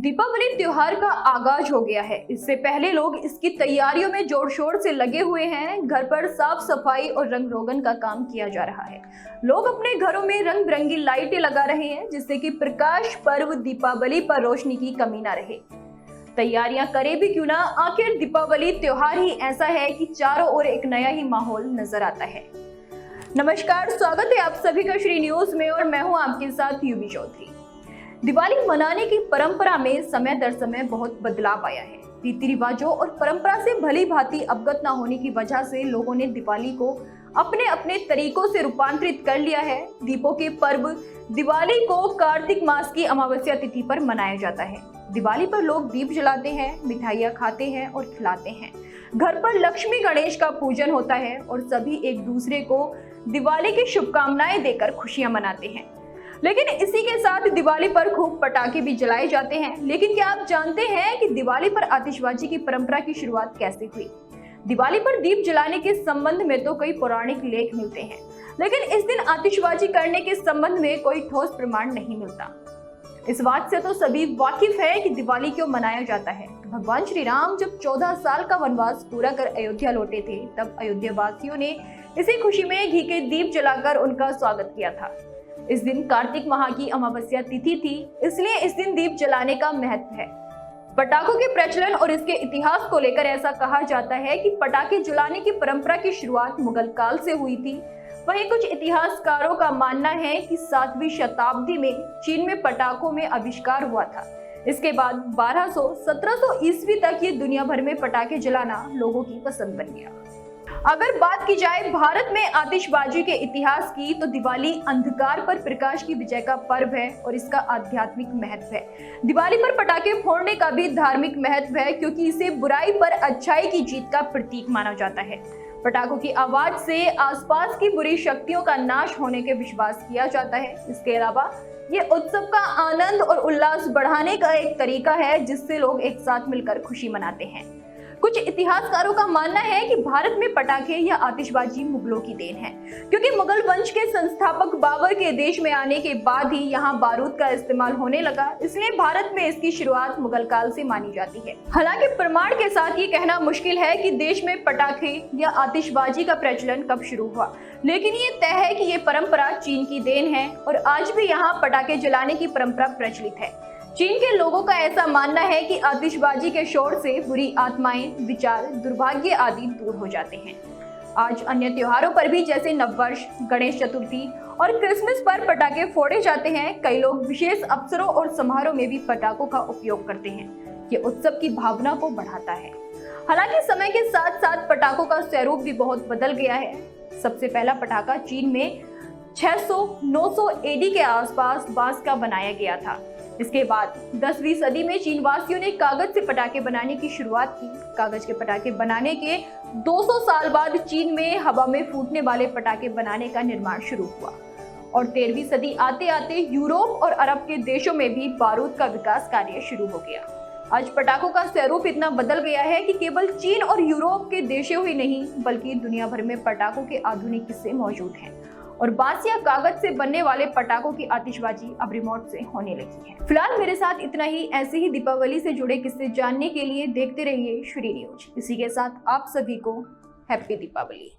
दीपावली त्योहार का आगाज हो गया है। इससे पहले लोग इसकी तैयारियों में जोर शोर से लगे हुए हैं। घर पर साफ सफाई और रंग रोगन का काम किया जा रहा है। लोग अपने घरों में रंग बिरंगी लाइटें लगा रहे हैं, जिससे कि प्रकाश पर्व दीपावली पर रोशनी की कमी ना रहे। तैयारियां करे भी क्यों ना, आखिर दीपावली त्योहार ही ऐसा है कि चारों ओर एक नया ही माहौल नजर आता है। नमस्कार, स्वागत है आप सभी का श्री न्यूज में और मैं हूं आपके साथ यूवी चौधरी। दिवाली मनाने की परंपरा में समय दर समय बहुत बदलाव आया है। रीति रिवाजों और परंपरा से भली भांति अवगत न होने की वजह से लोगों ने दिवाली को अपने अपने तरीकों से रूपांतरित कर लिया है। दीपों के पर्व दिवाली को कार्तिक मास की अमावस्या तिथि पर मनाया जाता है। दिवाली पर लोग दीप जलाते हैं, मिठाइयाँ खाते हैं और खिलाते हैं। घर पर लक्ष्मी गणेश का पूजन होता है और सभी एक दूसरे को दिवाली की शुभकामनाएं देकर खुशियां मनाते हैं। लेकिन इसी के साथ दिवाली पर खूब पटाखे भी जलाए जाते हैं। लेकिन क्या आप जानते हैं कि दिवाली पर आतिशबाजी की परंपरा की शुरुआत कैसे हुई? दिवाली पर दीप जलाने के संबंध में तो कई पौराणिक लेख मिलते हैं, लेकिन इस दिन आतिशबाजी करने के संबंध में कोई ठोस प्रमाण नहीं मिलता। इस बात से तो सभी वाकिफ है कि दिवाली क्यों मनाया जाता है। भगवान श्री राम जब 14 साल का वनवास पूरा कर अयोध्या लौटे थे, तब अयोध्या वासियों ने इसी खुशी में घी के दीप जलाकर उनका स्वागत किया था। इस दिन कार्तिक माह की अमावस्या तिथि थी, इसलिए इस दिन दीप जलाने का महत्व है। पटाखों के प्रचलन और इसके इतिहास को लेकर ऐसा कहा जाता है कि पटाखे जलाने की परंपरा की शुरुआत मुगल काल से हुई थी। वहीं कुछ इतिहासकारों का मानना है कि 7वीं शताब्दी में चीन में पटाखों में आविष्कार हुआ था। इसके बाद 1200-1700 ईस्वी तक ये दुनिया भर में पटाखे जलाना लोगों की पसंद बन गया। अगर बात की जाए भारत में आतिशबाजी के इतिहास की, तो दिवाली अंधकार पर प्रकाश की विजय का पर्व है और इसका आध्यात्मिक महत्व है। दिवाली पर पटाखे फोड़ने का भी धार्मिक महत्व है, क्योंकि इसे बुराई पर अच्छाई की जीत का प्रतीक माना जाता है। पटाखों की आवाज से आसपास की बुरी शक्तियों का नाश होने के विश्वास किया जाता है। इसके अलावा ये उत्सव का आनंद और उल्लास बढ़ाने का एक तरीका है, जिससे लोग एक साथ मिलकर खुशी मनाते हैं। कुछ इतिहासकारों का मानना है कि भारत में पटाखे या आतिशबाजी मुगलों की देन है, क्योंकि मुगल वंश के संस्थापक बाबर के देश में आने के बाद ही यहाँ बारूद का इस्तेमाल होने लगा, इसलिए भारत में इसकी शुरुआत मुगल काल से मानी जाती है। हालांकि प्रमाण के साथ ये कहना मुश्किल है कि देश में पटाखे या आतिशबाजी का प्रचलन कब शुरू हुआ, लेकिन ये तय है कि ये परंपरा चीन की देन है और आज भी यहाँ पटाखे जलाने की परंपरा प्रचलित है। चीन के लोगों का ऐसा मानना है कि आतिशबाजी के शोर से बुरी आत्माएं, विचार, दुर्भाग्य आदि दूर हो जाते हैं। आज अन्य त्योहारों पर भी, जैसे नववर्ष, गणेश चतुर्थी और क्रिसमस पर पटाखे फोड़े जाते हैं। कई लोग विशेष अवसरों और समारोह में भी पटाखों का उपयोग करते हैं। ये उत्सव की भावना को बढ़ाता है। हालांकि समय के साथ साथ पटाखों का स्वरूप भी बहुत बदल गया है। सबसे पहला पटाखा चीन में 600-900 AD के आसपास बांस का बनाया गया था। इसके बाद 10वीं सदी में चीन वासियों ने कागज से पटाखे बनाने की शुरुआत की। कागज के पटाखे बनाने के 200 साल बाद चीन में हवा में फूटने वाले पटाखे बनाने का निर्माण शुरू हुआ और 13वीं सदी आते आते यूरोप और अरब के देशों में भी बारूद का विकास कार्य शुरू हो गया। आज पटाखों का स्वरूप इतना बदल गया है कि केवल चीन और यूरोप के देशों ही नहीं, बल्कि दुनिया भर में पटाखों के आधुनिक किस्से मौजूद हैं और बांस या कागज से बनने वाले पटाखों की आतिशबाजी अब रिमोट से होने लगी है। फिलहाल मेरे साथ इतना ही। ऐसे ही दीपावली से जुड़े किस्से जानने के लिए देखते रहिए श्री न्यूज। इसी के साथ आप सभी को हैप्पी दीपावली।